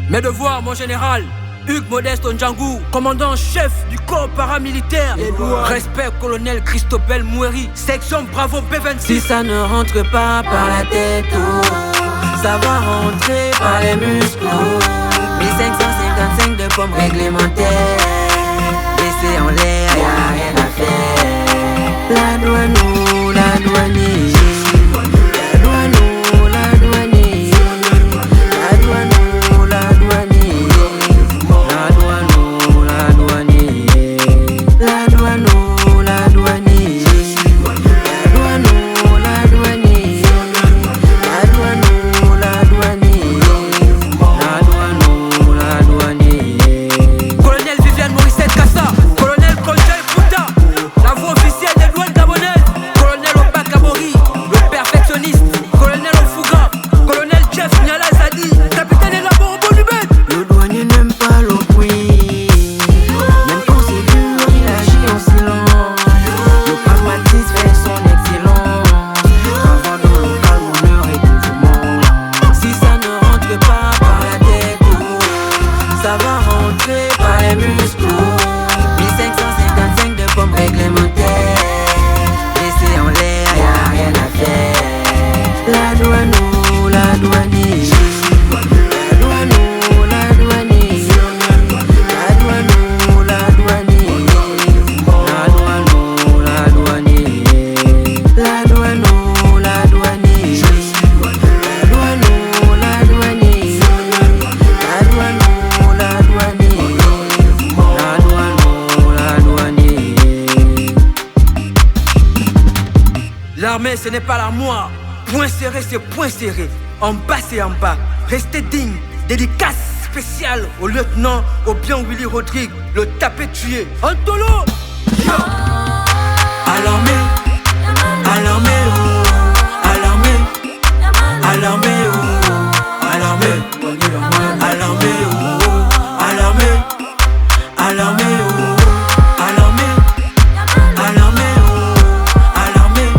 Mes devoirs, mon général. Hugues Modeste Ondjangou, commandant-chef du corps paramilitaire. Respect colonel Christophe Moueri, section Bravo B26. Si ça ne rentre pas par la tête, ça va rentrer par les muscles. 1555 de pommes réglementaires. Laissez en l'air, y'a rien à faire. La douane ou la douanier. La douane ou la douanier. La douane ou la douanier. La douane ou la douanier. La douane ou la douanier. La douane ou la douanier. La douane ou la douanier. La douane ou la douanier. Colonel Viviane Morissette Kassa, colonel Konjay Pouta, la voix officielle des douanes gabonaises. Colonel Oba Kabori, le perfectionniste. Colonel Ofuga, colonel Jeff Nyala Zadi, capitaine et labor au Bonubet. Le douanier n'aime pas le bruit. Même quand c'est dur, il agit en silence. Le pragmatisme fait son excellence. Avant dans le calme, honneur et dévouement. Si ça ne rentre pas par la tête, ça va rentrer par les muscles. 1555 de pommes réglementaires. Laissez en l'air, y'a rien à faire. La douane ou la douanier. La douane ou la douanier. La douane ou la douanier. La douane ou la douanier. La douane ou la douanier. La douane ou la douanier. La douane ou la douanier. La douane ou la douanier. L'armée, ce n'est pas l'armoire. Point serré, c'est point serré. En bas, c'est en bas. Restez digne. Dédicace spéciale au lieutenant Obiang Willy Rodrigue, le tapé tué. Antolo! Yo! À l'armée, à l'armée, oh. À l'armée, à l'armée, oh. À l'armée, à l'armée, oh. À l'armée, à l'armée, oh. À l'armée, à l'armée, oh. À l'armée.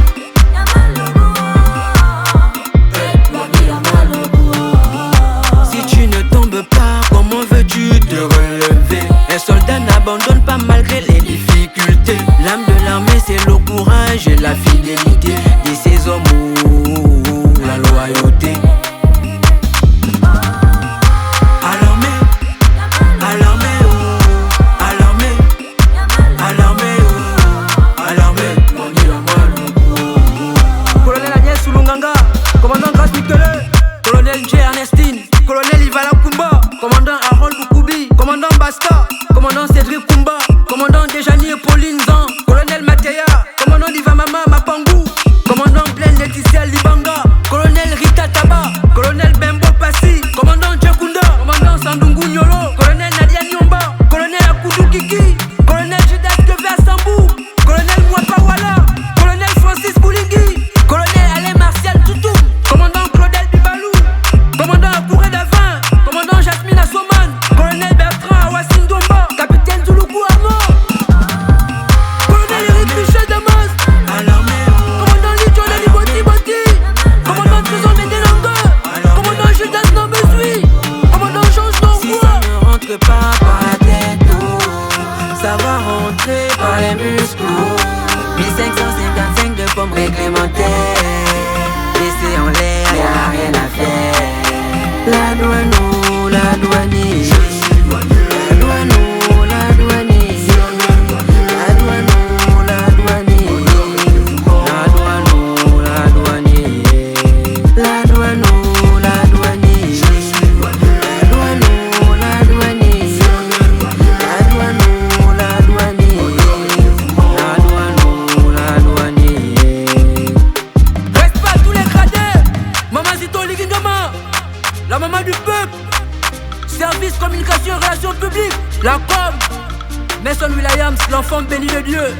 Si tu ne tombes pas, comment veux-tu te relever? Un soldat n'abandonne pas malgré les difficultés. L'âme de l'armée, c'est le courage et la fidélité de ses hommes, oh, la loyauté. À l'armée, à l'armée, oh. À l'armée, à l'armée, oh. À l'armée. Colonel Agnès Soulunganga, commandant Grace Mikele, colonel J. Ernestine, colonel Ivala Kumba, commandant Harold Boukoubi, commandant Basta, commandant Cédric Kumba, commandant Dejani et Pauline Zan, colonel Mateya, commandant Divamama Mapangu, commandant Blaine Laetitia Libanga, colonel Rita Taba, colonel Bembo Passi, commandant Djakunda, commandant Sandungu Nyolo, colonel Nadia Nyomba, colonel Akudu Kiki, colonel Judas Kevea Sambou, colonel Mwapa Wala, colonel Francis Koulingi, colonel Alain Martial Toutou, commandant Claudel Bibalou, commandant Akouré Davin, commandant Jasmine Assoman, colonel Bertrand Awassine Domba, capitaine Zouloukou Arnaud, colonel Eric Michel Damas, À l'armée, oh. commandant Lidjoneli Boti Boti, commandant Trésor Médélangue, commandant Judas Nambezui, commandant Georges Si Nongoua. ça ne rentre pas par la tête, oh, ça va rentrer par les muscles. 1555 de pommes réglementaires. Laissez en l'air, y'a rien à faire. La douane ou la douanier. La douane ou la douanier. La douane ou la douanier. La douane ou la douanier. La douane ou la douanier. La douane ou la douanier. La douane ou la douanier. La douane ou la douanier. Reste pas tous les gradés. Maman Zito Ligingama, la maman du peuple. Service communication et relations publiques, la com. Mason Williams, l'enfant béni de Dieu.